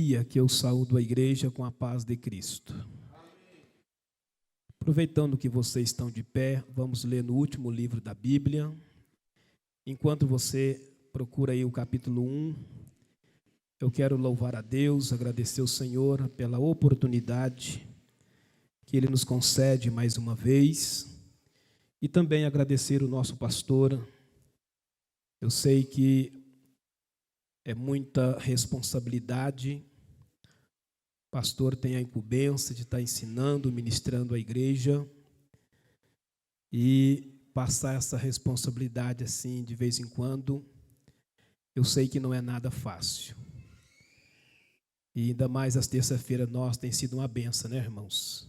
alegria que eu saúdo a igreja com a paz de Cristo. Aproveitando que vocês estão de pé, vamos ler no último livro da Bíblia. Enquanto você procura aí o capítulo 1, eu quero louvar a Deus, agradecer ao Senhor pela oportunidade que Ele nos concede mais uma vez e também agradecer o nosso pastor. Eu sei que é muita responsabilidade. O pastor tem a incumbência de estar ensinando, ministrando a igreja e passar essa responsabilidade assim de vez em quando. Eu sei que não é nada fácil. E ainda mais as terças-feiras nós tem sido uma benção, né, irmãos?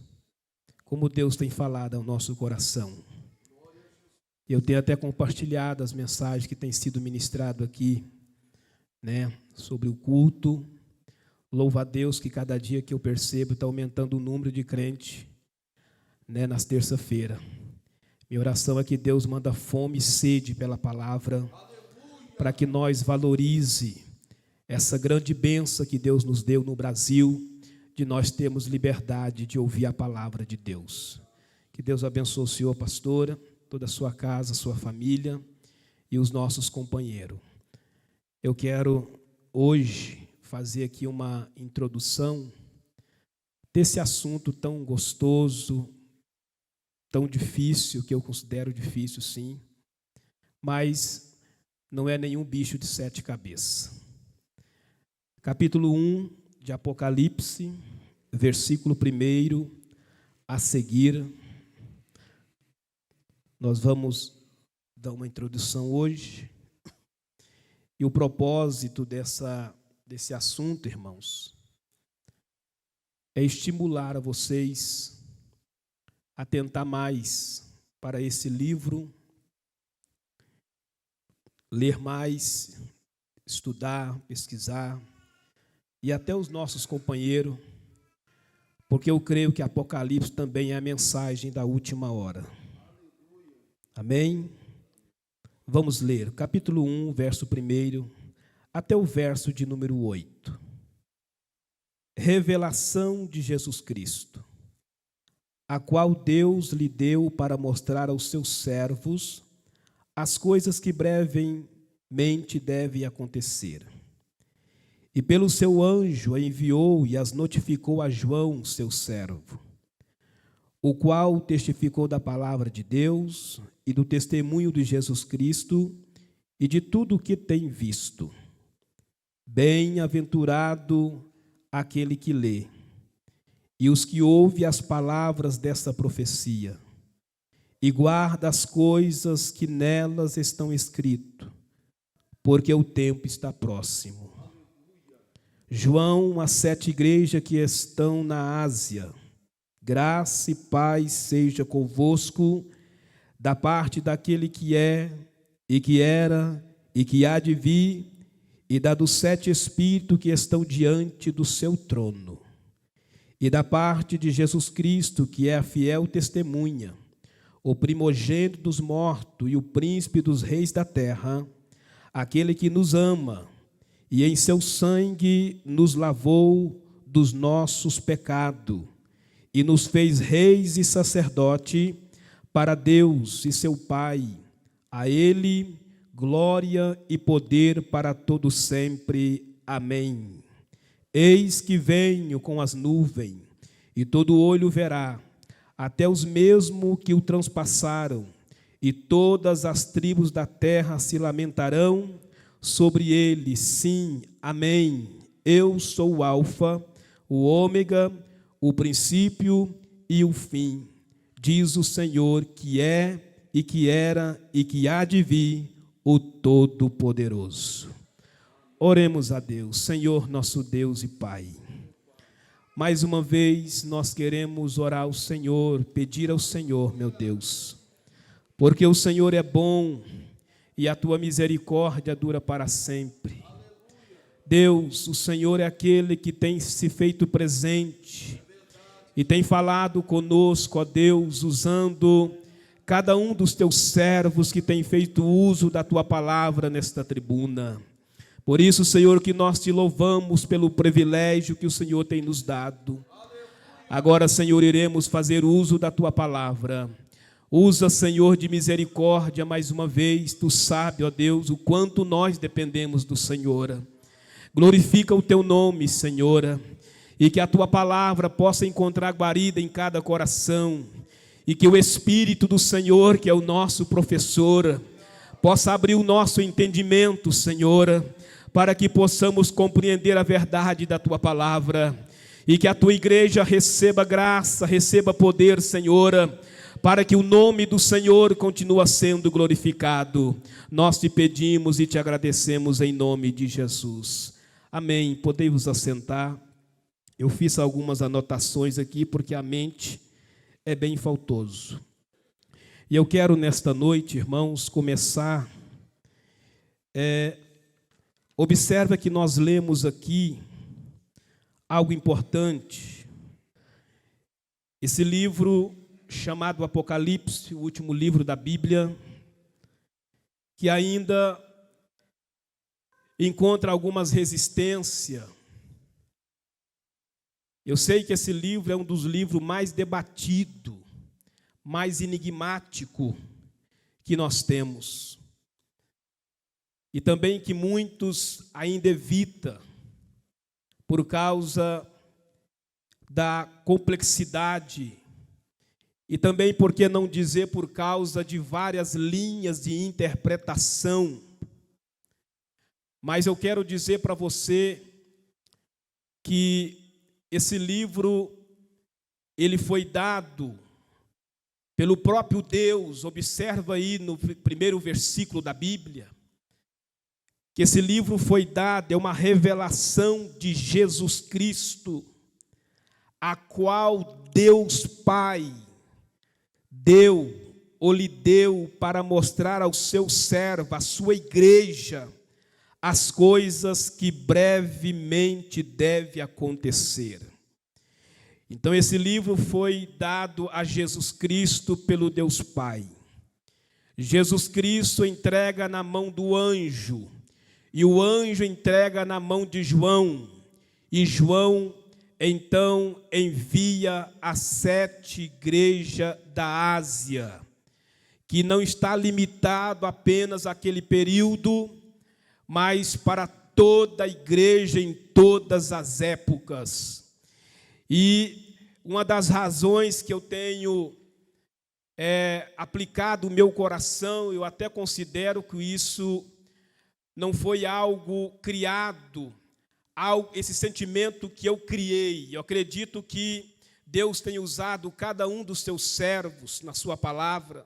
Como Deus tem falado ao nosso coração. Eu tenho até compartilhado as mensagens que têm sido ministrado aqui, né, sobre o culto. Louvo a Deus que cada dia que eu percebo está aumentando o número de crentes, né, nas terças-feiras. Minha oração é que Deus manda fome e sede pela palavra, para que nós valorize essa grande bênção que Deus nos deu no Brasil, de nós termos liberdade de ouvir a palavra de Deus. Que Deus abençoe o senhor, pastora, toda a sua casa, sua família e os nossos companheiros. Eu quero hoje fazer aqui uma introdução desse assunto tão gostoso, tão difícil, que eu considero difícil sim, mas não é nenhum bicho de 7 cabeças. Capítulo 1 de Apocalipse, versículo 1 a seguir. Nós vamos dar uma introdução hoje. E o propósito desse assunto, irmãos, é estimular a vocês a tentar mais para esse livro, ler mais, estudar, pesquisar, e até os nossos companheiros, porque eu creio que Apocalipse também é a mensagem da última hora. Amém? Vamos ler, capítulo 1, verso 1, até o verso de número 8. Revelação de Jesus Cristo, a qual Deus lhe deu para mostrar aos seus servos as coisas que brevemente devem acontecer. E pelo seu anjo a enviou e as notificou a João, seu servo, o qual testificou da palavra de Deus e do testemunho de Jesus Cristo e de tudo o que tem visto. Bem-aventurado aquele que lê, e os que ouvem as palavras dessa profecia, e guarda as coisas que nelas estão escritas, porque o tempo está próximo. João, às 7 igrejas que estão na Ásia, graça e paz seja convosco, da parte daquele que é, e que era, e que há de vir, e da dos 7 Espíritos que estão diante do seu trono, e da parte de Jesus Cristo, que é a fiel testemunha, o primogênito dos mortos e o príncipe dos reis da terra, aquele que nos ama, e em seu sangue nos lavou dos nossos pecados, e nos fez reis e sacerdote para Deus e seu Pai. A Ele glória e poder para todo sempre. Amém. Eis que venho com as nuvens, e todo olho verá, até os mesmos que o transpassaram, e todas as tribos da terra se lamentarão sobre ele. Sim, amém. Eu sou o Alfa, o Ômega, o princípio e o fim, diz o Senhor, que é, e que era, e que há de vir, o Todo-Poderoso. Oremos a Deus. Senhor, nosso Deus e Pai, mais uma vez nós queremos orar ao Senhor, pedir ao Senhor, meu Deus, porque o Senhor é bom e a tua misericórdia dura para sempre. Deus, o Senhor é aquele que tem se feito presente e tem falado conosco, ó Deus, usando cada um dos teus servos que tem feito uso da tua palavra nesta tribuna. Por isso, Senhor, que nós te louvamos pelo privilégio que o Senhor tem nos dado. Agora, Senhor, iremos fazer uso da tua palavra. Usa, Senhor, de misericórdia mais uma vez. Tu sabes, ó Deus, o quanto nós dependemos do Senhor. Glorifica o teu nome, Senhor, e que a tua palavra possa encontrar guarida em cada coração, e que o Espírito do Senhor, que é o nosso professor, possa abrir o nosso entendimento, Senhor, para que possamos compreender a verdade da tua palavra, e que a tua igreja receba graça, receba poder, Senhor, para que o nome do Senhor continue sendo glorificado. Nós te pedimos e te agradecemos em nome de Jesus. Amém. Podemos assentar. Eu fiz algumas anotações aqui, porque a mente é bem faltoso. E eu quero nesta noite, irmãos, começar. Observa que nós lemos aqui algo importante. Esse livro chamado Apocalipse, o último livro da Bíblia, que ainda encontra algumas resistências. Eu sei que esse livro é um dos livros mais debatidos, mais enigmático que nós temos. E também que muitos ainda evitam, por causa da complexidade, e também, por que não dizer, por causa de várias linhas de interpretação. Mas eu quero dizer para você que esse livro, ele foi dado pelo próprio Deus. Observa aí no primeiro versículo da Bíblia, que esse livro foi dado, é uma revelação de Jesus Cristo, a qual Deus Pai deu ou lhe deu para mostrar ao seu servo, à sua igreja, as coisas que brevemente deve acontecer. Então esse livro foi dado a Jesus Cristo pelo Deus Pai. Jesus Cristo entrega na mão do anjo, e o anjo entrega na mão de João, e João então envia as 7 igrejas da Ásia, que não está limitado apenas àquele período, mas para toda a igreja em todas as épocas. E uma das razões que eu tenho aplicado o meu coração, eu até considero que isso não foi algo criado, esse sentimento que eu criei. Eu acredito que Deus tem usado cada um dos seus servos na sua palavra,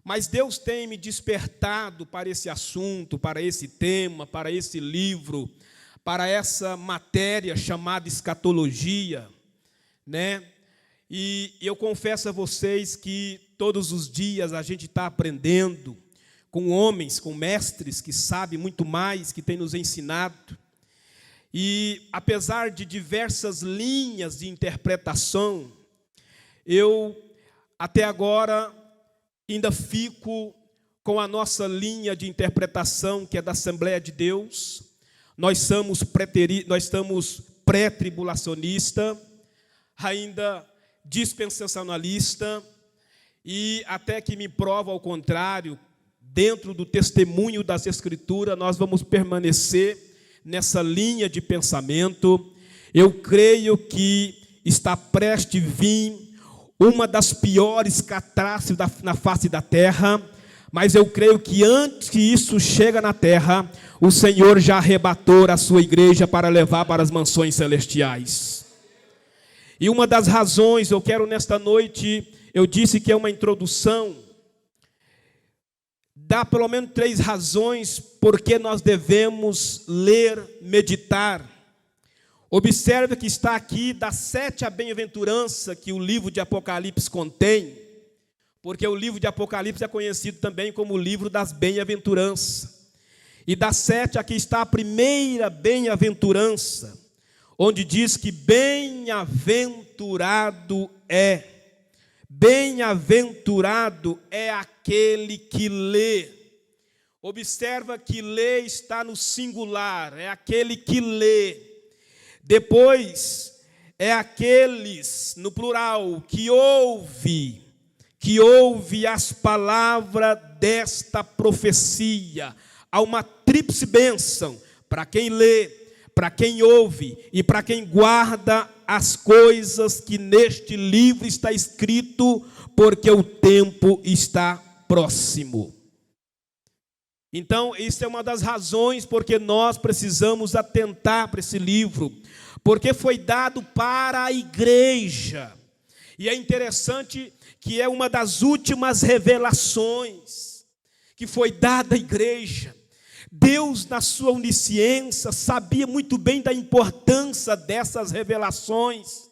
mas Deus tem me despertado para esse assunto, para esse tema, para esse livro, para essa matéria chamada escatologia, né? E eu confesso a vocês que todos os dias a gente está aprendendo com homens, com mestres que sabem muito mais, que têm nos ensinado. E apesar de diversas linhas de interpretação, eu até agora ainda fico com a nossa linha de interpretação, que é da Assembleia de Deus. Nós estamos pré-tribulacionista, ainda dispensacionalista, e até que me prova ao contrário, dentro do testemunho das Escrituras, nós vamos permanecer nessa linha de pensamento. Eu creio que está prestes a vir uma das piores catástrofes na face da terra, mas eu creio que antes que isso chegue na terra, o Senhor já arrebatou a sua igreja para levar para as mansões celestiais. E uma das razões, eu quero nesta noite, eu disse que é uma introdução, dá pelo menos 3 razões porque nós devemos ler, meditar. Observe que está aqui das 7 bem-aventuranças que o livro de Apocalipse contém, porque o livro de Apocalipse é conhecido também como o livro das bem-aventuranças. E das 7 aqui está a primeira bem-aventurança, onde diz que bem-aventurado é aquele que lê Observa que lê está no singular, é aquele que lê. Depois, é aqueles, no plural, que ouve as palavras desta profecia. Há uma tríplice bênção para quem lê, para quem ouve e para quem guarda as coisas que neste livro está escrito, porque o tempo está próximo. Então, isso é uma das razões porque nós precisamos atentar para esse livro, porque foi dado para a igreja. E é interessante que é uma das últimas revelações que foi dada à igreja. Deus, na sua onisciência, sabia muito bem da importância dessas revelações,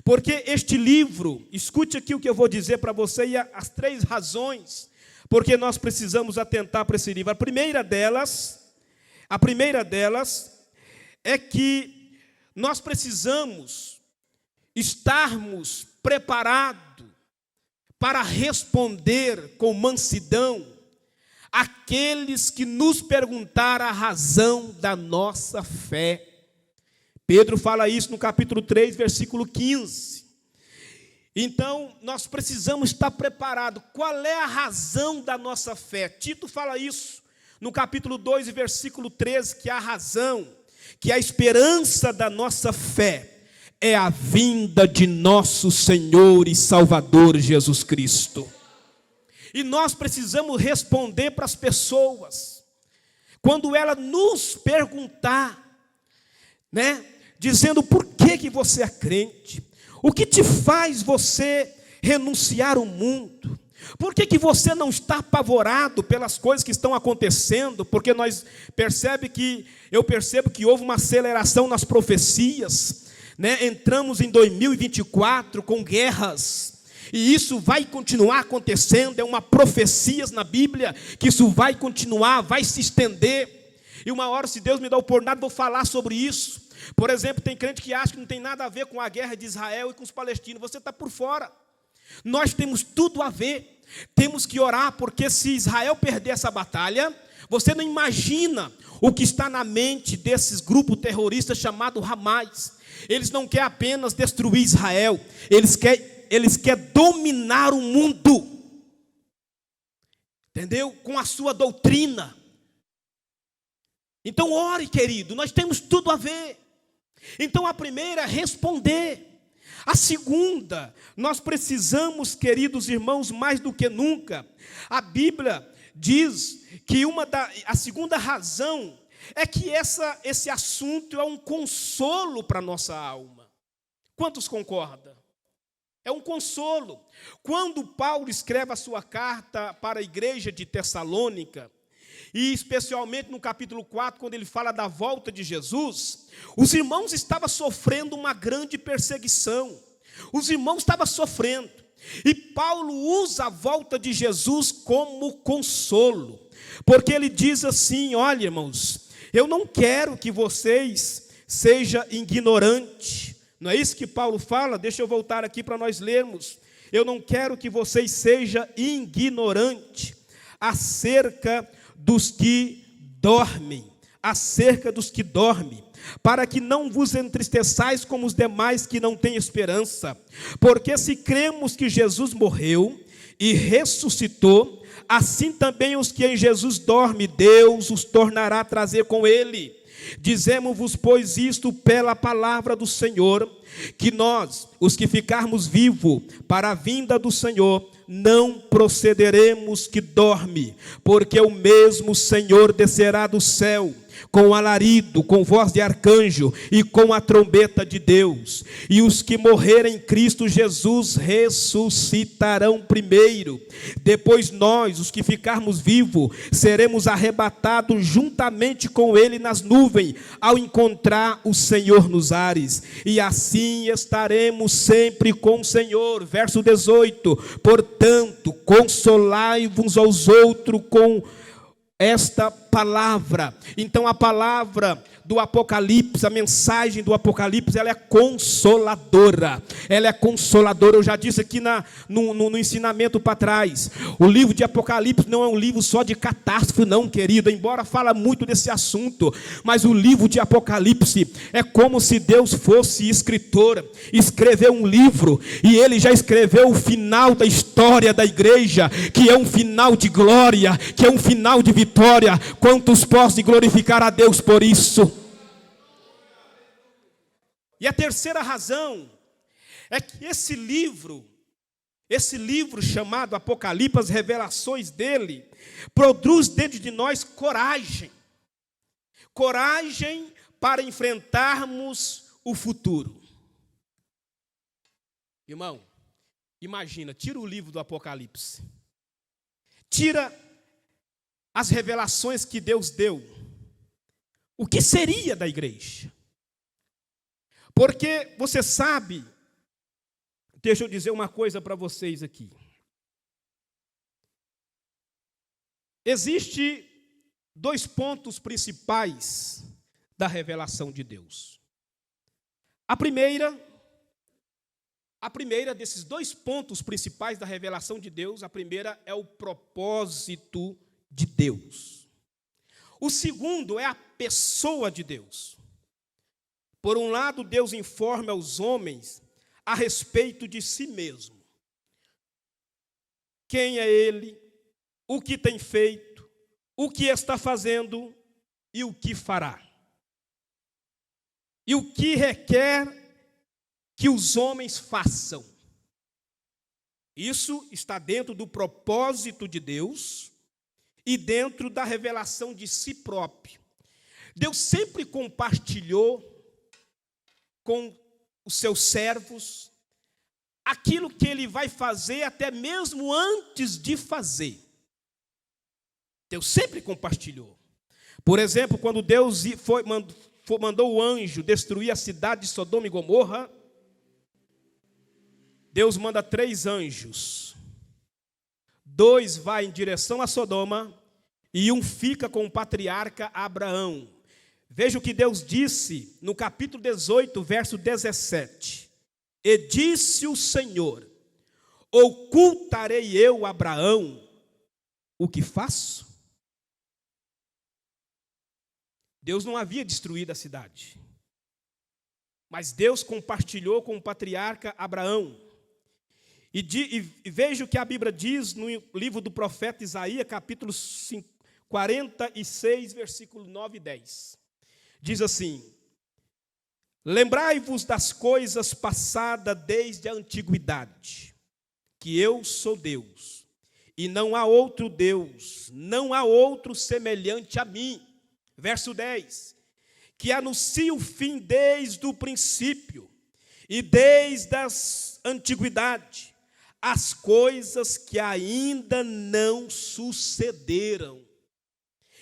porque este livro, escute aqui o que eu vou dizer para você, e as 3 razões porque nós precisamos atentar para esse livro. A primeira delas é que nós precisamos estarmos preparados para responder com mansidão aqueles que nos perguntaram a razão da nossa fé. Pedro fala isso no capítulo 3, versículo 15. Então, nós precisamos estar preparados. Qual é a razão da nossa fé? Tito fala isso no capítulo 2, versículo 13, que a razão, que a esperança da nossa fé é a vinda de nosso Senhor e Salvador Jesus Cristo. E nós precisamos responder para as pessoas, quando ela nos perguntar, dizendo por que você é crente, o que te faz você renunciar ao mundo, por que você não está apavorado pelas coisas que estão acontecendo, porque eu percebo que houve uma aceleração nas profecias, entramos em 2024 com guerras, e isso vai continuar acontecendo, é uma profecia na Bíblia, que isso vai continuar, vai se estender, e uma hora, se Deus me dá a oportunidade, vou falar sobre isso. Por exemplo, tem crente que acha que não tem nada a ver com a guerra de Israel e com os palestinos, você está por fora. Nós temos tudo a ver, temos que orar, porque se Israel perder essa batalha, você não imagina o que está na mente desses grupos terroristas chamados Hamas. Eles não querem apenas destruir Israel, eles querem dominar o mundo, entendeu? Com a sua doutrina. Então ore, querido, nós temos tudo a ver. Então a primeira é responder. A segunda, nós precisamos, queridos irmãos, mais do que nunca, a Bíblia diz que a segunda razão é que esse assunto é um consolo para a nossa alma. Quantos concordam? É um consolo. Quando Paulo escreve a sua carta para a igreja de Tessalônica, e especialmente no capítulo 4, quando ele fala da volta de Jesus, os irmãos estavam sofrendo uma grande perseguição. Os irmãos estavam sofrendo. E Paulo usa a volta de Jesus como consolo. Porque ele diz assim, olha, irmãos, eu não quero que vocês sejam ignorantes. Não é isso que Paulo fala? Deixa eu voltar aqui para nós lermos. Eu não quero que vocês sejam ignorantes acerca dos que dormem, para que não vos entristeçais como os demais que não têm esperança. Porque se cremos que Jesus morreu e ressuscitou, assim também os que em Jesus dormem, Deus os tornará a trazer com ele. Dizemos-vos, pois, isto pela palavra do Senhor, que nós, os que ficarmos vivos para a vinda do Senhor, não procederemos que dorme, porque o mesmo Senhor descerá do céu, com alarido, com voz de arcanjo e com a trombeta de Deus, e os que morrerem em Cristo Jesus ressuscitarão primeiro. Depois nós, os que ficarmos vivos, seremos arrebatados juntamente com ele nas nuvens, ao encontrar o Senhor nos ares, e assim estaremos sempre com o Senhor. Verso 18, portanto, consolai-vos aos outros com esta palavra. Então a palavra do Apocalipse, a mensagem do Apocalipse, ela é consoladora. Ela é consoladora. Eu já disse aqui no ensinamento para trás. O livro de Apocalipse não é um livro só de catástrofe, não, querido. Embora fala muito desse assunto. Mas o livro de Apocalipse é como se Deus fosse escritor. Escreveu um livro e ele já escreveu o final da história da igreja, que é um final de glória, que é um final de vitória. Quantos podem glorificar a Deus por isso? E a terceira razão é que esse livro chamado Apocalipse, as revelações dele, produz dentro de nós coragem. Coragem para enfrentarmos o futuro. Irmão, imagina, tira o livro do Apocalipse. Tira as revelações que Deus deu. O que seria da igreja? Porque você sabe, deixa eu dizer uma coisa para vocês aqui. Existem dois pontos principais da revelação de Deus. A primeira desses dois pontos principais da revelação de Deus, a primeira é o propósito de Deus. O segundo é a pessoa de Deus. Por um lado, Deus informa aos homens a respeito de si mesmo. Quem é Ele, o que tem feito, o que está fazendo e o que fará. E o que requer que os homens façam. Isso está dentro do propósito de Deus e dentro da revelação de si próprio. Deus sempre compartilhou com os seus servos aquilo que ele vai fazer até mesmo antes de fazer. Deus sempre compartilhou. Por exemplo, quando Deus mandou o anjo destruir a cidade de Sodoma e Gomorra, Deus manda 3 anjos. 2 vai em direção a Sodoma e 1 fica com o patriarca Abraão. Veja o que Deus disse no capítulo 18, verso 17. E disse o Senhor: ocultarei eu a Abraão o que faço? Deus não havia destruído a cidade, mas Deus compartilhou com o patriarca Abraão. E veja o que a Bíblia diz no livro do profeta Isaías, capítulo 46, versículo 9 e 10. Diz assim: lembrai-vos das coisas passadas desde a antiguidade, que eu sou Deus, e não há outro Deus, não há outro semelhante a mim. Verso 10, que anuncia o fim desde o princípio, e desde a antiguidade, as coisas que ainda não sucederam.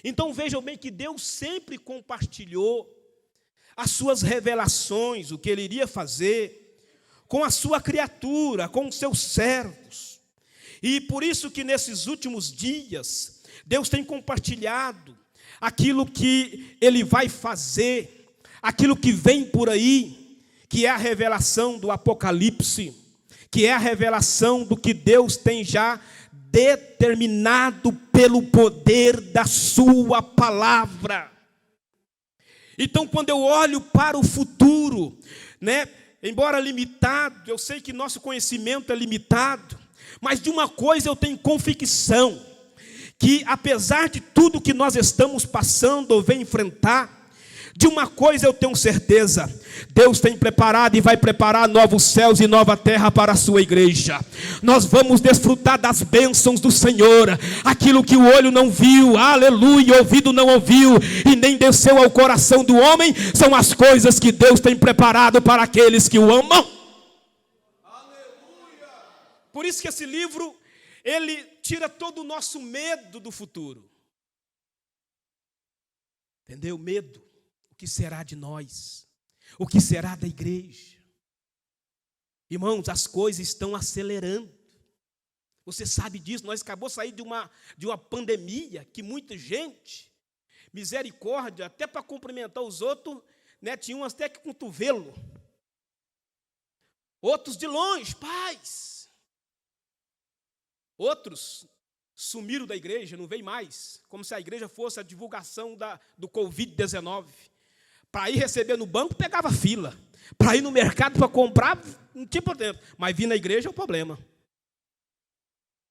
Então vejam bem que Deus sempre compartilhou as suas revelações, o que Ele iria fazer, com a sua criatura, com os seus servos. E por isso que nesses últimos dias, Deus tem compartilhado aquilo que Ele vai fazer, aquilo que vem por aí, que é a revelação do Apocalipse, que é a revelação do que Deus tem já determinado pelo poder da sua palavra. Então, quando eu olho para o futuro, embora limitado, eu sei que nosso conhecimento é limitado, mas de uma coisa eu tenho convicção, que apesar de tudo que nós estamos passando ou vem enfrentar, de uma coisa eu tenho certeza: Deus tem preparado e vai preparar novos céus e nova terra para a sua igreja. Nós vamos desfrutar das bênçãos do Senhor, aquilo que o olho não viu, aleluia, o ouvido não ouviu e nem desceu ao coração do homem, são as coisas que Deus tem preparado para aqueles que o amam. Aleluia. Por isso que esse livro, ele tira todo o nosso medo do futuro. Entendeu? Medo. O que será de nós? O que será da igreja? Irmãos, as coisas estão acelerando. Você sabe disso, nós acabamos de sair de uma pandemia que muita gente misericórdia, até para cumprimentar os outros, né, tinha umas até que cotovelo. Outros de longe, paz. Outros sumiram da igreja, não veio mais, como se a igreja fosse a divulgação do Covid-19. Para ir receber no banco, pegava fila. Para ir no mercado para comprar, não tinha problema. Mas vir na igreja é o problema.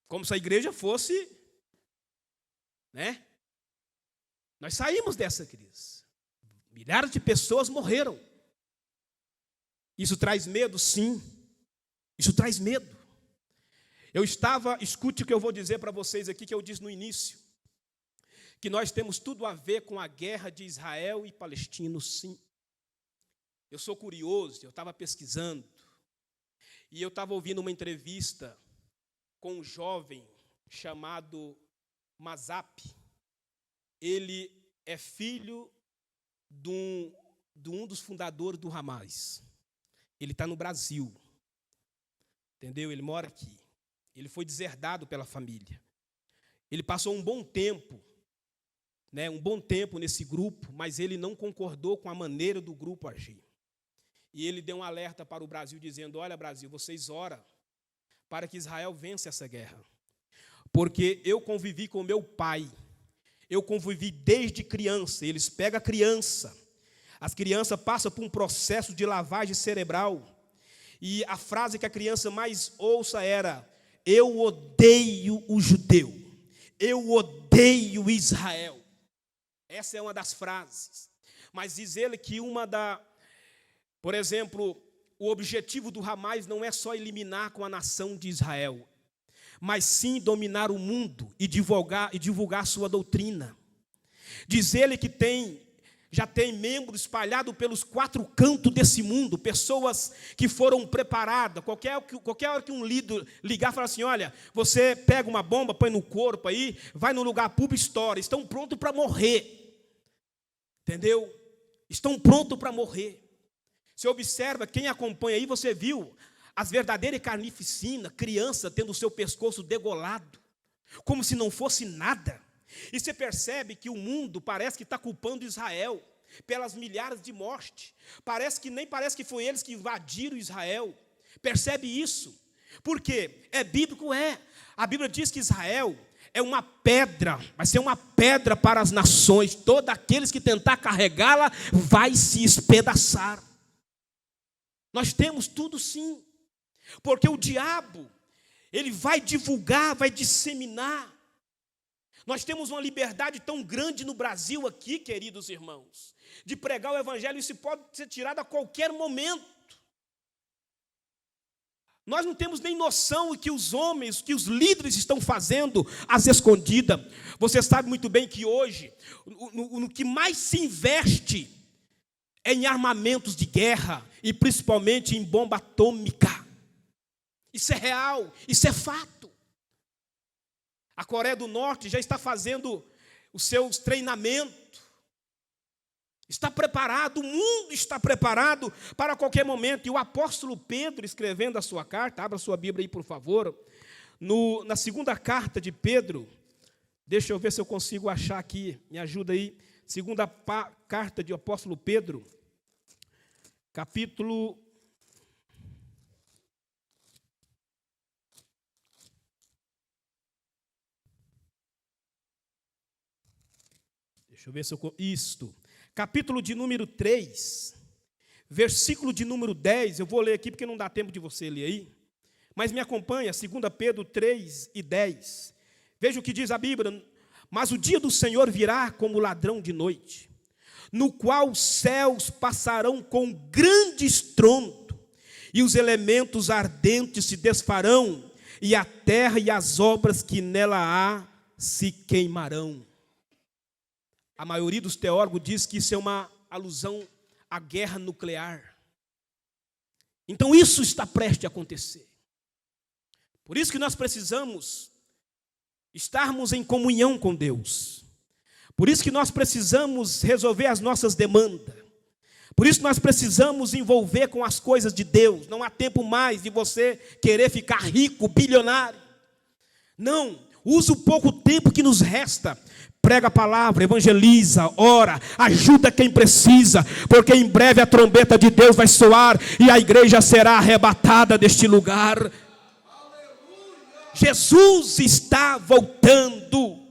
Como se a igreja fosse, né? Nós saímos dessa crise. Milhares de pessoas morreram. Isso traz medo? Sim. Isso traz medo. Escute o que eu vou dizer para vocês aqui, que eu disse no início, que nós temos tudo a ver com a guerra de Israel e Palestina, sim. Eu sou curioso, eu estava pesquisando, e eu estava ouvindo uma entrevista com um jovem chamado Mazap. Ele é filho de um dos fundadores do Hamas. Ele está no Brasil, entendeu? Ele mora aqui. Ele foi deserdado pela família. Ele passou um bom tempo nesse grupo, mas ele não concordou com a maneira do grupo agir. E ele deu um alerta para o Brasil, dizendo: olha, Brasil, vocês oram para que Israel vença essa guerra. Porque eu convivi com meu pai, eu convivi desde criança. Eles pegam a criança, as crianças passam por um processo de lavagem cerebral, e a frase que a criança mais ouça era: eu odeio o judeu, eu odeio Israel. Essa é uma das frases. Mas diz ele que por exemplo, o objetivo do Hamas não é só eliminar com a nação de Israel, mas sim dominar o mundo e divulgar sua doutrina. Diz ele que já tem membros espalhados pelos 4 cantos desse mundo, pessoas que foram preparadas. Qualquer hora que um líder ligar e falar assim: olha, você pega uma bomba, põe no corpo aí, vai no lugar público, estoura. Estão prontos para morrer. Entendeu? Estão prontos para morrer. Você observa, quem acompanha aí, você viu as verdadeiras carnificinas, criança tendo o seu pescoço degolado, como se não fosse nada. E você percebe que o mundo parece que está culpando Israel pelas milhares de mortes. Parece que foi eles que invadiram Israel. Percebe isso? Por quê? É bíblico, é. A Bíblia diz que Israel é uma pedra, vai ser uma pedra para as nações. Todos aqueles que tentar carregá-la vai se espedaçar. Nós temos tudo sim, porque o diabo, ele vai divulgar, vai disseminar. Nós temos uma liberdade tão grande no Brasil aqui, queridos irmãos, de pregar o evangelho, isso pode ser tirado a qualquer momento. Nós não temos nem noção do que os homens, que os líderes estão fazendo às escondidas. Você sabe muito bem que hoje, no que mais se investe é em armamentos de guerra, e principalmente em bomba atômica. Isso é real, isso é fato. A Coreia do Norte já está fazendo os seus treinamentos. Está preparado, o mundo está preparado para qualquer momento. E o apóstolo Pedro, escrevendo a sua carta, abra sua Bíblia aí, por favor, na segunda carta de Pedro, deixa eu ver se eu consigo achar aqui, me ajuda aí, segunda carta de apóstolo Pedro, capítulo... Deixa eu ver se eu... Isto. Capítulo de número 3, versículo de número 10. Eu vou ler aqui porque não dá tempo de você ler aí. Mas me acompanha, 2 Pedro 3 e 10. Veja o que diz a Bíblia. Mas o dia do Senhor virá como ladrão de noite, no qual os céus passarão com grande estrondo, e os elementos ardentes se desfarão, e a terra e as obras que nela há se queimarão. A maioria dos teólogos diz que isso é uma alusão à guerra nuclear. Então isso está prestes a acontecer. Por isso que nós precisamos estarmos em comunhão com Deus. Por isso que nós precisamos resolver as nossas demandas. Por isso que nós precisamos envolver com as coisas de Deus. Não há tempo mais de você querer ficar rico, bilionário. Não, use o pouco tempo que nos resta prega a palavra, evangeliza, ora, ajuda quem precisa, porque em breve a trombeta de Deus vai soar e a igreja será arrebatada deste lugar. Jesus está voltando.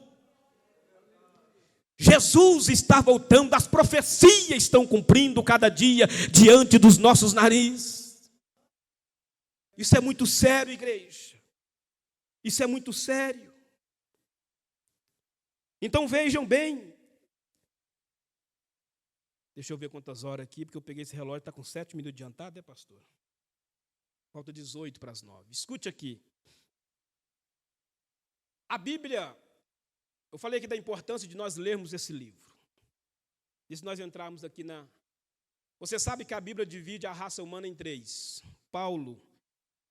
Jesus está voltando, as profecias estão cumprindo cada dia diante dos nossos narizes. Isso é muito sério, igreja. Isso é muito sério. Então vejam bem. Deixa eu ver quantas horas aqui, porque eu peguei esse relógio, está com 7 minutos adiantado, pastor? Falta 18 para as 9. Escute aqui. A Bíblia, eu falei aqui da importância de nós lermos esse livro. E se nós entrarmos aqui na... Você sabe que a Bíblia divide a raça humana em 3. Paulo,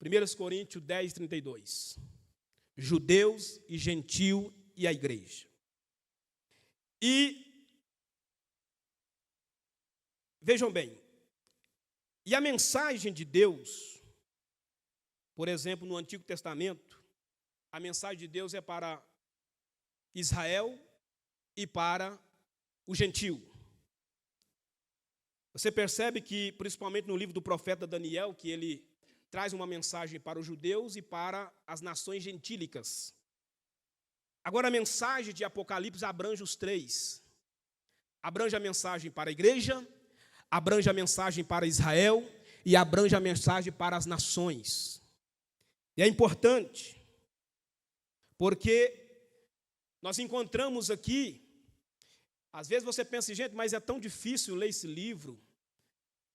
1 Coríntios 10, 32. Judeus e gentil e a igreja. E, vejam bem, e a mensagem de Deus, por exemplo, no Antigo Testamento, a mensagem de Deus é para Israel e para o gentil. Você percebe que, principalmente no livro do profeta Daniel, que ele traz uma mensagem para os judeus e para as nações gentílicas. Agora, a mensagem de Apocalipse abrange os 3. Abrange a mensagem para a igreja, abrange a mensagem para Israel e abrange a mensagem para as nações. E é importante, porque nós encontramos aqui, às vezes você pensa, gente, mas é tão difícil ler esse livro,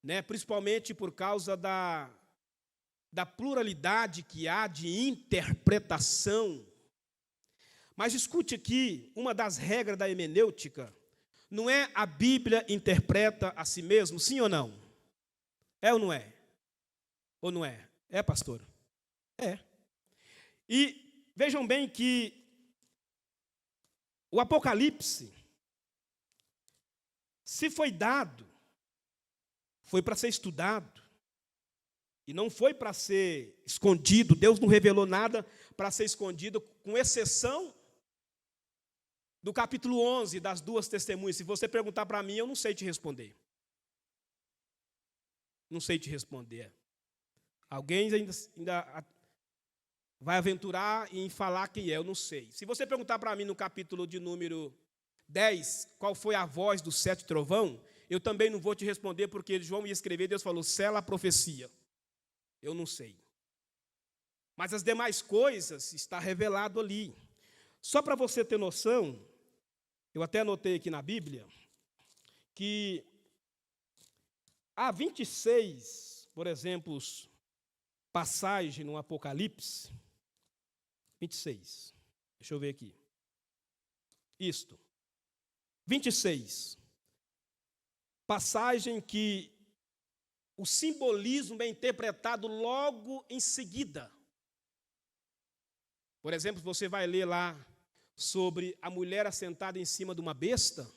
né? Principalmente por causa da pluralidade que há de interpretação. Mas escute aqui, uma das regras da hermenêutica, não é a Bíblia interpreta a si mesmo, sim ou não? É ou não é? Ou não é? É, pastor? É. E vejam bem que o Apocalipse, se foi dado, foi para ser estudado, e não foi para ser escondido. Deus não revelou nada para ser escondido, com exceção do capítulo 11, das 2 testemunhas. Se você perguntar para mim, eu não sei te responder. Não sei te responder. Alguém ainda vai aventurar em falar quem é, eu não sei. Se você perguntar para mim no capítulo de número 10, qual foi a voz do 7 trovão, eu também não vou te responder, porque João ia escrever, Deus falou, sela a profecia. Eu não sei. Mas as demais coisas está revelado ali. Só para você ter noção, eu até anotei aqui na Bíblia, que há 26, por exemplo, passagens no Apocalipse. 26. Deixa eu ver aqui. Isto. 26. Passagem que o simbolismo é interpretado logo em seguida. Por exemplo, você vai ler lá sobre a mulher assentada em cima de uma besta,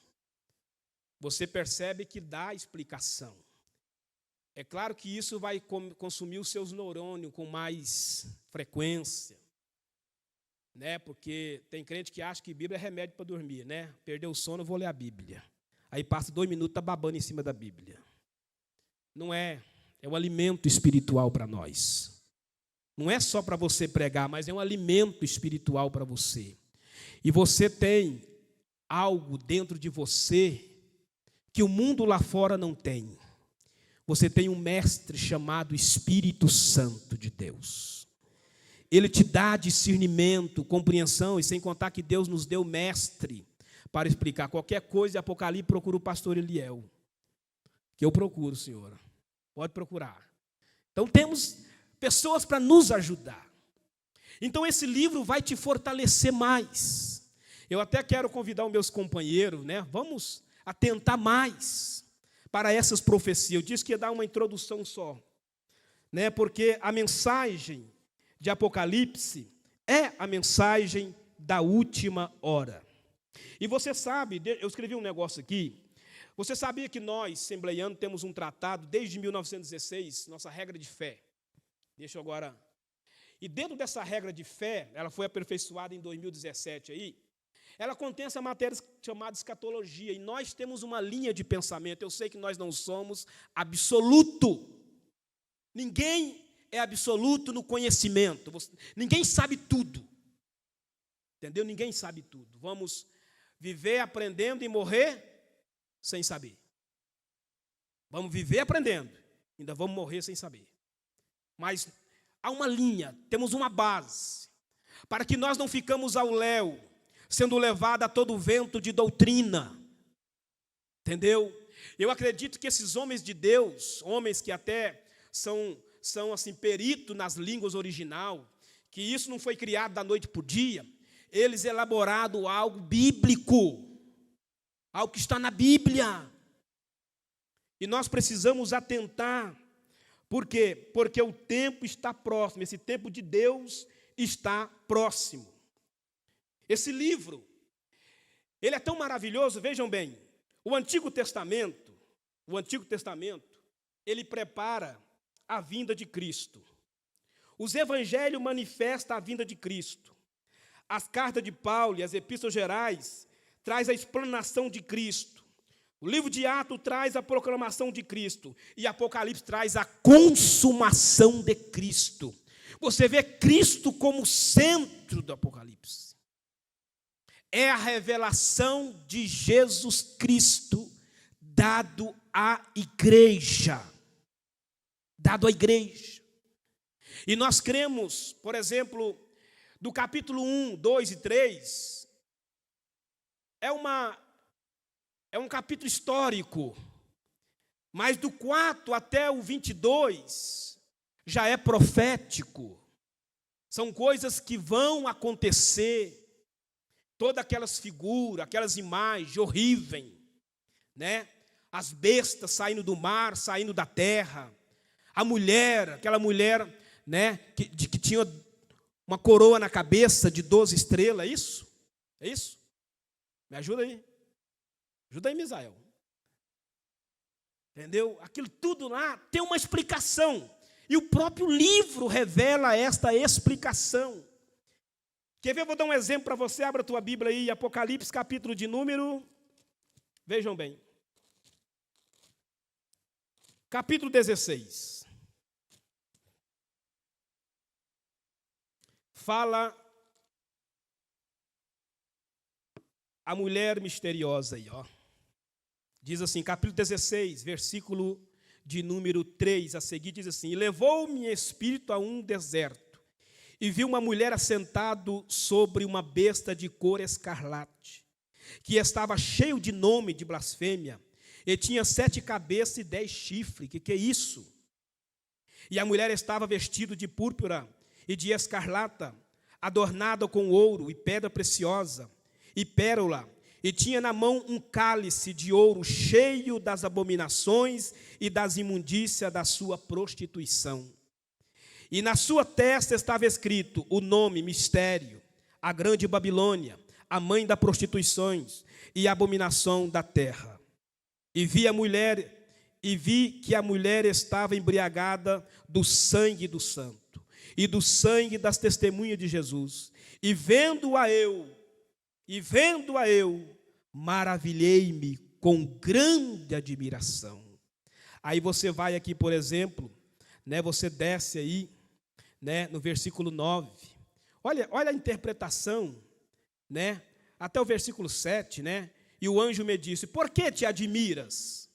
você percebe que dá explicação. É claro que isso vai consumir os seus neurônios com mais frequência, né? Porque tem crente que acha que Bíblia é remédio para dormir, né? Perdeu o sono, eu vou ler a Bíblia. Aí passa 2 minutos, está babando em cima da Bíblia. Não é, é um alimento espiritual para nós. Não é só para você pregar, mas é um alimento espiritual para você. E você tem algo dentro de você que o mundo lá fora não tem. Você tem um mestre chamado Espírito Santo de Deus. Ele te dá discernimento, compreensão, e sem contar que Deus nos deu mestre para explicar qualquer coisa. Apocalipse, procura o pastor Eliel, que eu procuro, Senhor. Pode procurar. Então temos pessoas para nos ajudar. Então esse livro vai te fortalecer mais. Eu até quero convidar os meus companheiros, né? Vamos atentar mais para essas profecias. Eu disse que ia dar uma introdução só, né? Porque a mensagem de Apocalipse é a mensagem da última hora. E você sabe, eu escrevi um negócio aqui. Você sabia que nós, assembleianos, temos um tratado desde 1916, nossa regra de fé. Deixa eu agora. E dentro dessa regra de fé, ela foi aperfeiçoada em 2017 aí. ela contém essa matéria chamada escatologia, e nós temos uma linha de pensamento. Eu sei que nós não somos absoluto. Ninguém é absoluto no conhecimento. Ninguém sabe tudo. Entendeu? Ninguém sabe tudo. Vamos viver aprendendo e morrer sem saber. Vamos viver aprendendo, ainda vamos morrer sem saber. Mas há uma linha, temos uma base, para que nós não ficamos ao léu, sendo levado a todo vento de doutrina. Entendeu? Eu acredito que esses homens de Deus, homens que até são assim, peritos nas línguas original, que isso não foi criado da noite para o dia, eles elaboraram algo bíblico, algo que está na Bíblia. E nós precisamos atentar. Por quê? Porque o tempo está próximo, esse tempo de Deus está próximo. Esse livro, ele é tão maravilhoso, vejam bem, o Antigo Testamento, ele prepara a vinda de Cristo. Os evangelhos manifestam a vinda de Cristo. As cartas de Paulo e as epístolas gerais traz a explanação de Cristo. O livro de Atos traz a proclamação de Cristo. E Apocalipse traz a consumação de Cristo. Você vê Cristo como centro do Apocalipse. É a revelação de Jesus Cristo dado à igreja. Dado à igreja. E nós cremos, por exemplo, do capítulo 1, 2 e 3, é um capítulo histórico, mas do 4 até o 22 já é profético. São coisas que vão acontecer, todas aquelas figuras, aquelas imagens horríveis, né? As bestas saindo do mar, saindo da terra, a mulher, aquela mulher, né, que tinha uma coroa na cabeça de 12 estrelas, é isso? É isso? Me ajuda aí. Ajuda aí, Misael. Entendeu? Aquilo tudo lá tem uma explicação. E o próprio livro revela esta explicação. Quer ver? Eu vou dar um exemplo para você. Abra a tua Bíblia aí, Apocalipse, capítulo de número... Vejam bem. Capítulo 16. Fala a mulher misteriosa aí, ó. Diz assim, capítulo 16, versículo de número 3 a seguir, diz assim: E levou-me espírito a um deserto, e vi uma mulher assentado sobre uma besta de cor escarlate, que estava cheio de nome de blasfêmia, e tinha 7 cabeças e 10 chifres. Que é isso? E a mulher estava vestida de púrpura e de escarlata, adornada com ouro e pedra preciosa e pérola, e tinha na mão um cálice de ouro cheio das abominações e das imundícias da sua prostituição. E na sua testa estava escrito o nome, mistério, a grande Babilônia, a mãe das prostituições e a abominação da terra. E vi que a mulher estava embriagada do sangue do santo e do sangue das testemunhas de Jesus. E vendo-a eu, maravilhei-me com grande admiração. Aí você vai aqui, por exemplo, né, você desce aí, né, no versículo 9. Olha a interpretação, né, até o versículo 7, né? E o anjo me disse: Por que te admiras?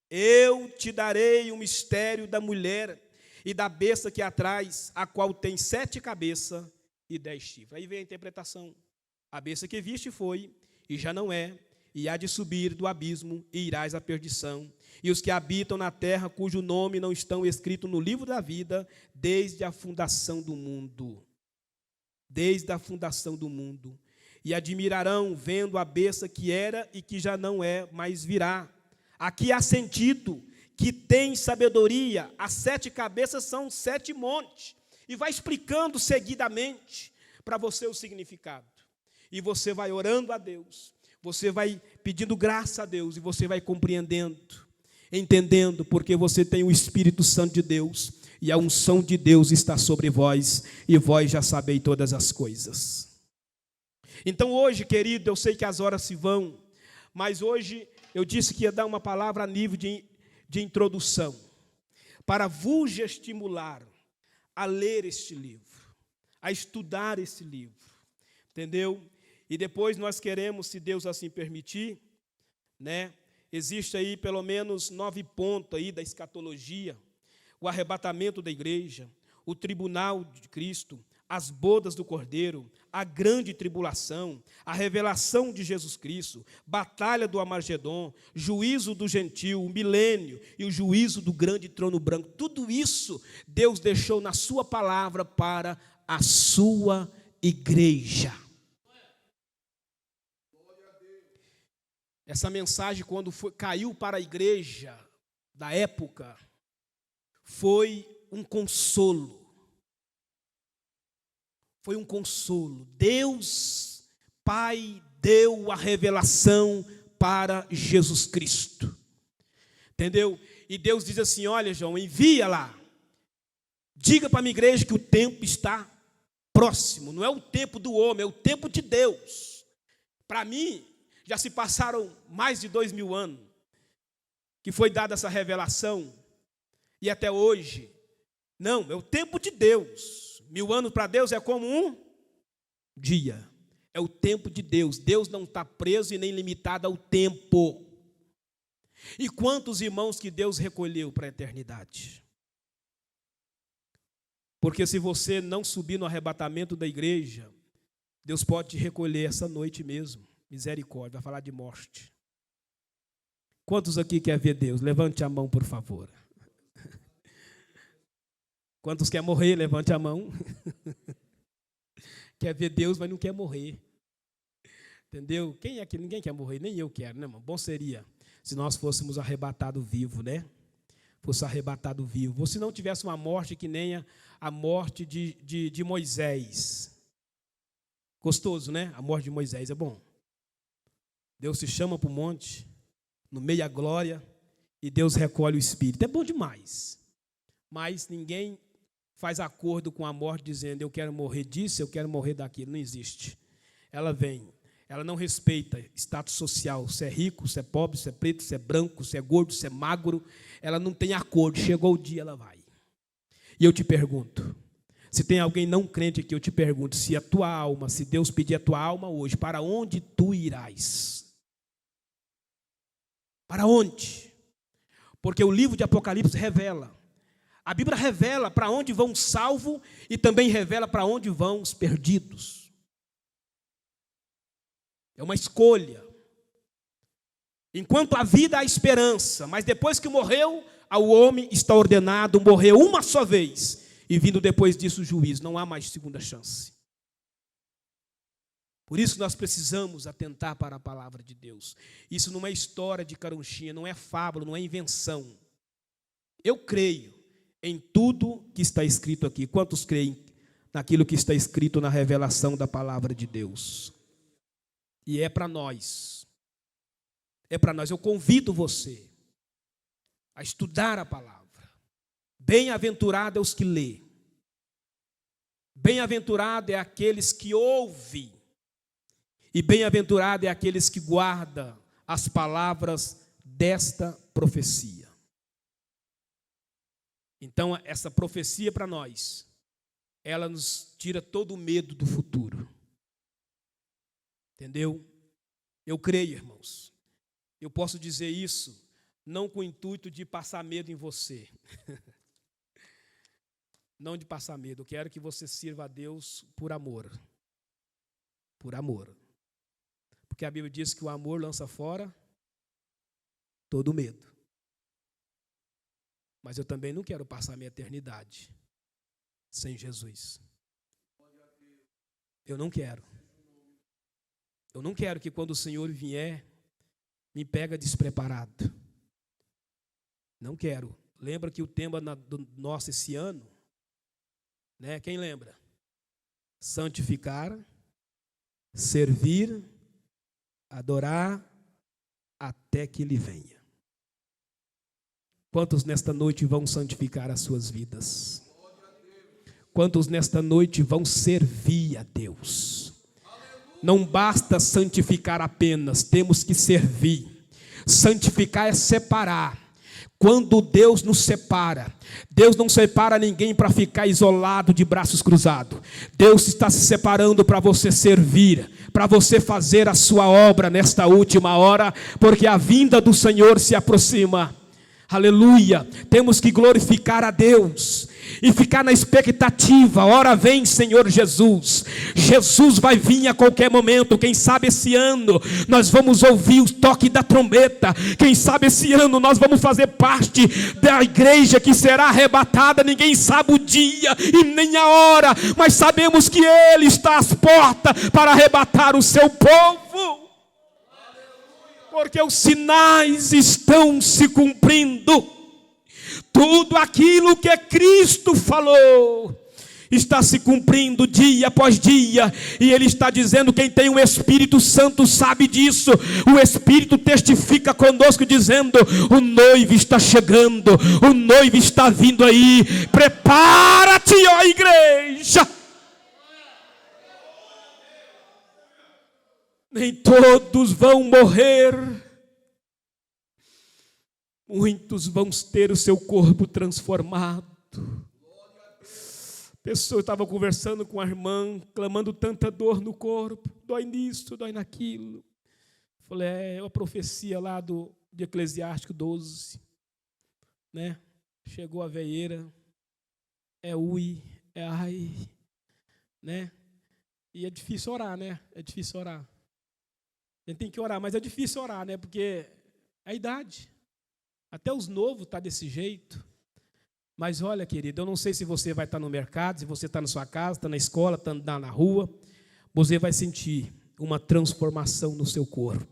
Eu te darei o mistério da mulher e da besta que a traz, a qual tem 7 cabeças e 10 chifres. Aí vem a interpretação. A besta que viste foi, e já não é, e há de subir do abismo, e irás à perdição. E os que habitam na terra, cujo nome não estão escrito no livro da vida, desde a fundação do mundo. Desde a fundação do mundo. E admirarão, vendo a besta que era e que já não é, mas virá. Aqui há sentido que tem sabedoria. As 7 cabeças são 7 montes. E vai explicando seguidamente para você o significado. E você vai orando a Deus, você vai pedindo graça a Deus, e você vai compreendendo, entendendo, porque você tem o Espírito Santo de Deus, e a unção de Deus está sobre vós, e vós já sabeis todas as coisas. Então hoje, querido, eu sei que as horas se vão, mas hoje eu disse que ia dar uma palavra a nível de introdução, para vos estimular a ler este livro, a estudar esse livro, entendeu? E depois nós queremos, se Deus assim permitir, né? Existe aí pelo menos 9 pontos aí da escatologia: o arrebatamento da igreja, o tribunal de Cristo, as bodas do Cordeiro, a grande tribulação, a revelação de Jesus Cristo, batalha do Armagedon, juízo do gentil, o milênio e o juízo do grande trono branco. Tudo isso Deus deixou na sua palavra para a sua igreja. Essa mensagem, quando caiu para a igreja da época, foi um consolo. Foi um consolo. Deus, Pai, deu a revelação para Jesus Cristo. Entendeu? E Deus diz assim: olha, João, envia lá. Diga para a minha igreja que o tempo está próximo. Não é o tempo do homem, é o tempo de Deus. Para mim, já se passaram mais de 2000 anos que foi dada essa revelação. E até hoje, não, é o tempo de Deus. 1000 anos para Deus é como um dia. É o tempo de Deus. Deus não está preso e nem limitado ao tempo. E quantos irmãos que Deus recolheu para a eternidade? Porque se você não subir no arrebatamento da igreja, Deus pode te recolher essa noite mesmo. Misericórdia, vai falar de morte. Quantos aqui quer ver Deus? Levante a mão, por favor. Quantos quer morrer? Levante a mão. Quer ver Deus, mas não quer morrer. Entendeu? Quem é que ninguém quer morrer? Nem eu quero, né, irmão? Bom seria se nós fôssemos arrebatados vivos, né? Fosse arrebatado vivo. Ou se não tivesse uma morte que nem a morte de Moisés. Gostoso, né? A morte de Moisés é bom. Deus se chama para o monte, no meio da glória, e Deus recolhe o espírito. É bom demais. Mas ninguém faz acordo com a morte dizendo: eu quero morrer disso, eu quero morrer daquilo. Não existe. Ela vem. Ela não respeita status social, se é rico, se é pobre, se é preto, se é branco, se é gordo, se é magro. Ela não tem acordo. Chegou o dia, ela vai. E eu te pergunto, se tem alguém não crente aqui, eu te pergunto, se a tua alma, se Deus pedir a tua alma hoje, para onde tu irás? Para onde? Porque o livro de Apocalipse revela. A Bíblia revela para onde vão os salvos e também revela para onde vão os perdidos. É uma escolha. Enquanto a vida há esperança, mas depois que morreu, ao homem está ordenado morrer uma só vez, e vindo depois disso o juízo. Não há mais segunda chance. Por isso nós precisamos atentar para a palavra de Deus. Isso não é história de carunchinha, não é fábula, não é invenção. Eu creio em tudo que está escrito aqui. Quantos creem naquilo que está escrito na revelação da palavra de Deus? E é para nós. É para nós. Eu convido você a estudar a palavra. Bem-aventurado é os que lê. Bem-aventurado é aqueles que ouvem. E bem-aventurado é aqueles que guardam as palavras desta profecia. Então, essa profecia para nós, ela nos tira todo o medo do futuro. Entendeu? Eu creio, irmãos. Eu posso dizer isso não com o intuito de passar medo em você. Não de passar medo. Eu quero que você sirva a Deus por amor. Por amor. Porque a Bíblia diz que o amor lança fora todo medo. Mas eu também não quero passar minha eternidade sem Jesus. Eu não quero. Eu não quero que quando o Senhor vier, me pega despreparado. Não quero. Lembra que o tema do nosso esse ano, né? Quem lembra? Santificar, servir, adorar, até que Ele venha. Quantos nesta noite vão santificar as suas vidas? Quantos nesta noite vão servir a Deus? Não basta santificar apenas, temos que servir. Santificar é separar. Quando Deus nos separa, Deus não separa ninguém para ficar isolado de braços cruzados. Deus está se separando para você servir, para você fazer a sua obra nesta última hora, porque a vinda do Senhor se aproxima. Aleluia, temos que glorificar a Deus e ficar na expectativa. Ora vem Senhor Jesus. Jesus vai vir a qualquer momento. Quem sabe esse ano nós vamos ouvir o toque da trombeta. Quem sabe esse ano nós vamos fazer parte da igreja que será arrebatada. Ninguém sabe o dia e nem a hora, mas sabemos que Ele está às portas para arrebatar o seu povo, porque os sinais estão se cumprindo. Tudo aquilo que Cristo falou está se cumprindo dia após dia. E Ele está dizendo, quem tem o Espírito Santo sabe disso. O Espírito testifica conosco dizendo, o noivo está chegando, o noivo está vindo aí. Prepara-te, ó igreja. Nem todos vão morrer. Muitos vão ter o seu corpo transformado. Eu estava conversando com a irmã, clamando tanta dor no corpo. Dói nisso, dói naquilo. Falei, é uma profecia lá de Eclesiástico 12. Né? Chegou a veieira. É ui, é ai. Né? E é difícil orar, né? É difícil orar. A gente tem que orar, mas é difícil orar, né? Porque é a idade. Até os novos estão desse jeito. Mas olha, querido, eu não sei se você vai estar no mercado, se você está na sua casa, está na escola, está na rua. Você vai sentir uma transformação no seu corpo.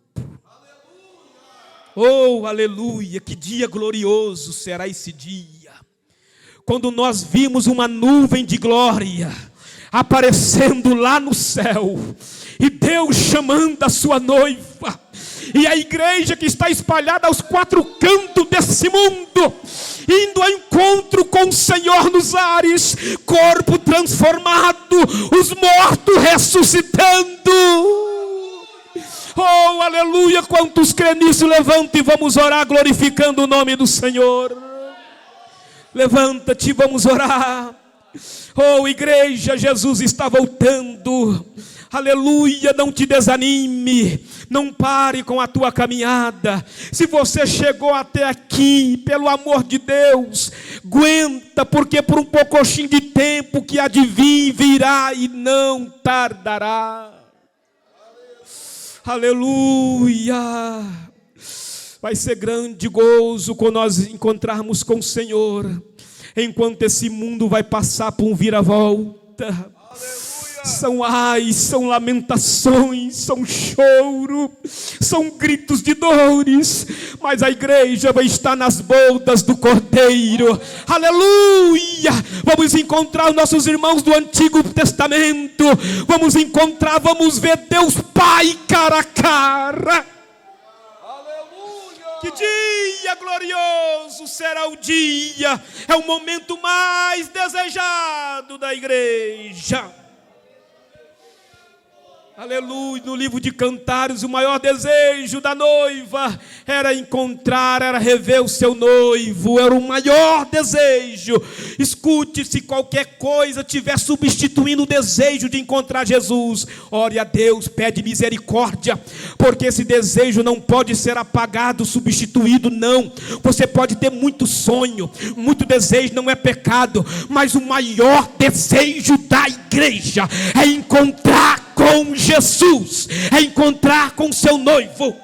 Oh, aleluia! Que dia glorioso será esse dia. Quando nós vimos uma nuvem de glória aparecendo lá no céu. E Deus chamando a sua noiva. E a igreja que está espalhada aos quatro cantos desse mundo, indo ao encontro com o Senhor nos ares, corpo transformado, os mortos ressuscitando. Oh, aleluia! Quantos crê nisso, levanta e vamos orar glorificando o nome do Senhor. Levanta-te, vamos orar. Oh, igreja, Jesus está voltando. Aleluia, não te desanime, não pare com a tua caminhada. Se você chegou até aqui, pelo amor de Deus, aguenta, porque por um pouquinho de tempo que há de vir, virá e não tardará. Aleluia. Vai ser grande gozo quando nós encontrarmos com o Senhor, enquanto esse mundo vai passar por um vira-volta. São ais, são lamentações, são choro, são gritos de dores, mas a igreja vai estar nas bodas do Cordeiro. Aleluia! Vamos encontrar os nossos irmãos do Antigo Testamento, vamos encontrar, vamos ver Deus Pai cara a cara. Que dia glorioso será o dia, é o momento mais desejado da igreja. Aleluia, no livro de Cantares, o maior desejo da noiva era encontrar, era rever o seu noivo, era o maior desejo. Escute, se qualquer coisa estiver substituindo o desejo de encontrar Jesus, ore a Deus, pede misericórdia, porque esse desejo não pode ser apagado, substituído, não. Você pode ter muito sonho, muito desejo, não é pecado, mas o maior desejo da igreja é encontrar com Jesus, é encontrar com seu noivo.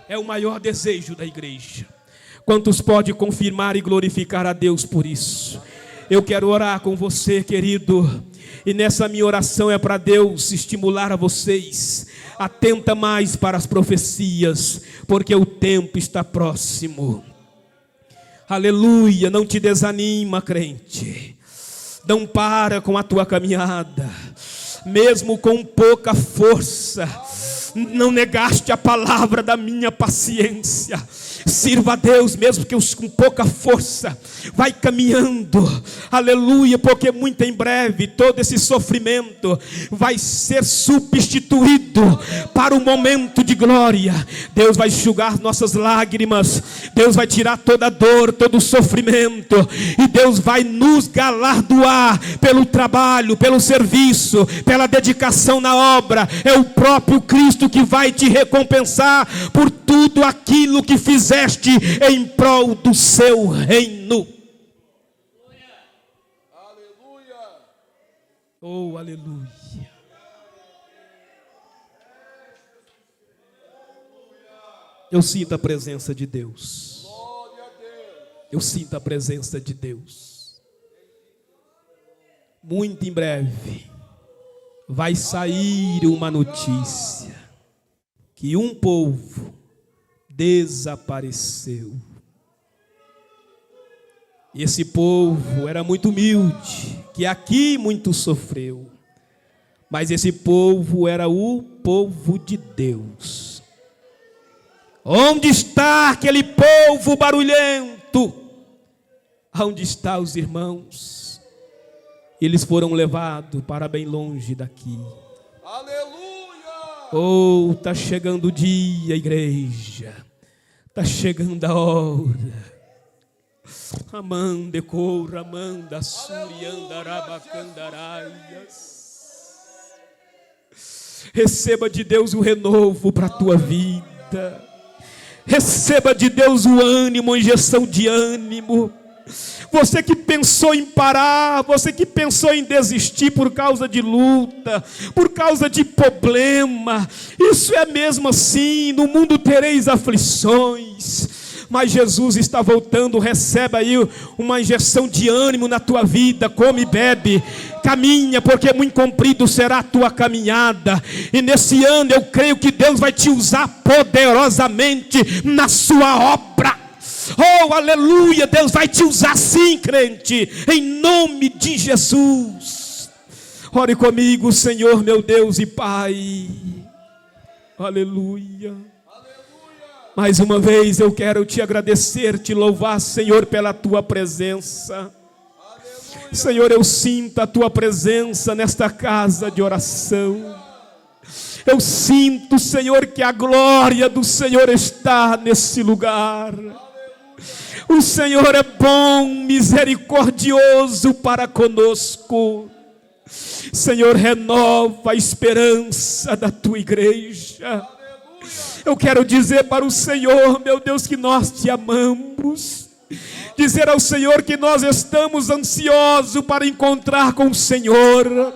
É o maior desejo da igreja. Quantos podem confirmar e glorificar a Deus por isso? Eu quero orar com você, querido, e nessa minha oração é para Deus estimular a vocês. Atenta mais para as profecias, porque o tempo está próximo. Aleluia, não te desanima, crente. Não para com a tua caminhada, mesmo com pouca força. Não negaste a palavra da minha paciência. Sirva a Deus mesmo que com pouca força. Vai caminhando, aleluia, porque muito em breve todo esse sofrimento vai ser substituído para um momento de glória. Deus vai enxugar nossas lágrimas, Deus vai tirar toda a dor, todo o sofrimento, e Deus vai nos galardoar pelo trabalho, pelo serviço, pela dedicação na obra. É o próprio Cristo que vai te recompensar por tudo aquilo que fizeste em prol do seu reino. Oh, aleluia. Eu sinto a presença de Deus. Eu sinto a presença de Deus. Muito em breve vai sair uma notícia que um povo desapareceu. Esse povo era muito humilde, que aqui muito sofreu, mas esse povo era o povo de Deus. Onde está aquele povo barulhento? Onde estão os irmãos? Eles foram levados para bem longe daqui. Aleluia! Oh, está chegando o dia, igreja. Está chegando a hora. Amanda coura, amanda surianda arabacandaraias. Receba de Deus o renovo para a tua vida. Receba de Deus o ânimo, a injeção de ânimo. Você que pensou em parar, você que pensou em desistir por causa de luta, por causa de problema, isso é mesmo assim. No mundo tereis aflições, mas Jesus está voltando. Receba aí uma injeção de ânimo na tua vida. Come e bebe, caminha, porque muito comprido será a tua caminhada. E nesse ano eu creio que Deus vai te usar poderosamente na sua obra. Oh, aleluia, Deus vai te usar sim, crente, em nome de Jesus. Ore comigo, Senhor, meu Deus e Pai. Aleluia. Mais uma vez eu quero te agradecer, te louvar, Senhor, pela tua presença. Senhor, eu sinto a tua presença nesta casa de oração. Eu sinto, Senhor, que a glória do Senhor está nesse lugar. O Senhor é bom, misericordioso para conosco. Senhor, renova a esperança da tua igreja. Eu quero dizer para o Senhor, meu Deus, que nós te amamos. Dizer ao Senhor que nós estamos ansiosos para encontrar com o Senhor.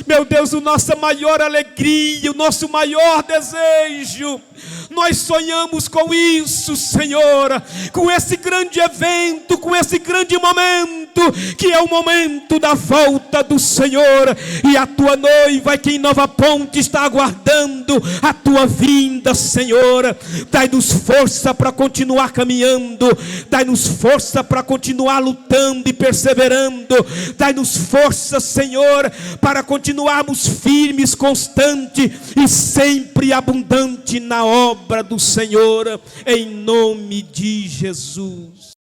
Meu Deus, a nossa maior alegria, o nosso maior desejo, nós sonhamos com isso, Senhor, com esse grande evento, com esse grande momento, que é o momento da volta do Senhor. E a tua noiva aqui em Nova Ponte está aguardando a tua vinda, Senhor. Dai-nos força para continuar caminhando, dai-nos força para continuar lutando e perseverando, dai-nos força, Senhor, para continuarmos firmes, constantes e sempre abundante na obra do Senhor, em nome de Jesus.